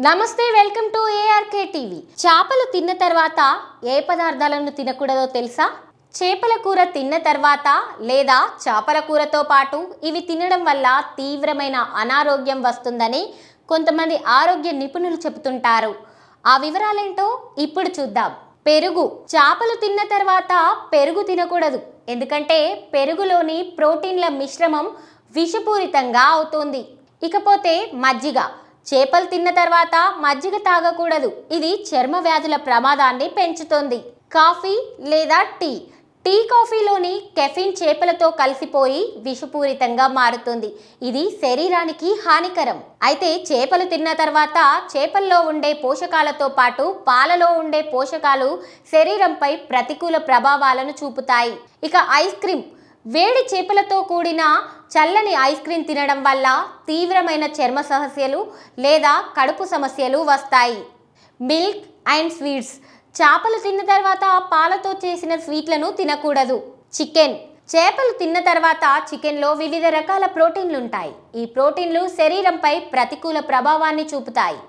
నమస్తే, welcome to ARK TV. చేపలు తిన్న తర్వాత ఏ పదార్థాలను తినకూడదో తెలుసా? చేపల కూర తిన్న తర్వాత లేదా చేపల కూరతో పాటు ఇవి తినడం వల్ల తీవ్రమైన అనారోగ్యం వస్తుందని కొంతమంది ఆరోగ్య నిపుణులు చెబుతుంటారు. ఆ వివరాలేంటో ఇప్పుడు చూద్దాం. పెరుగు. చేపలు తిన్న తర్వాత పెరుగు తినకూడదు. ఎందుకంటే పెరుగులోని ప్రోటీన్ల మిశ్రమం విషపూరితంగా అవుతుంది. ఇకపోతే మజ్జిగ. చేపలు తిన్న తర్వాత మజ్జిగ తాగకూడదు. ఇది చర్మ వ్యాధుల ప్రమాదాన్ని పెంచుతుంది. కాఫీ లేదా టీ కాఫీలోని కెఫిన్ చేపలతో కలిసిపోయి విషపూరితంగా మారుతుంది. ఇది శరీరానికి హానికరం. అయితే చేపలు తిన్న తర్వాత చేపల్లో ఉండే పోషకాలతో పాటు పాలలో ఉండే పోషకాలు శరీరంపై ప్రతికూల ప్రభావాలను చూపుతాయి. ఇక ఐస్ క్రీమ్. వేడి చేపలతో కూడిన చల్లని ఐస్ క్రీమ్ తినడం వల్ల తీవ్రమైన చర్మ సమస్యలు లేదా కడుపు సమస్యలు వస్తాయి. Milk and sweets. చేపలు తిన్న తర్వాత పాలతో చేసిన స్వీట్లను తినకూడదు. చికెన్. చేపలు తిన్న తర్వాత చికెన్లో వివిధ రకాల ప్రోటీన్లు ఉంటాయి. ఈ ప్రోటీన్లు శరీరంపై ప్రతికూల ప్రభావాన్ని చూపుతాయి.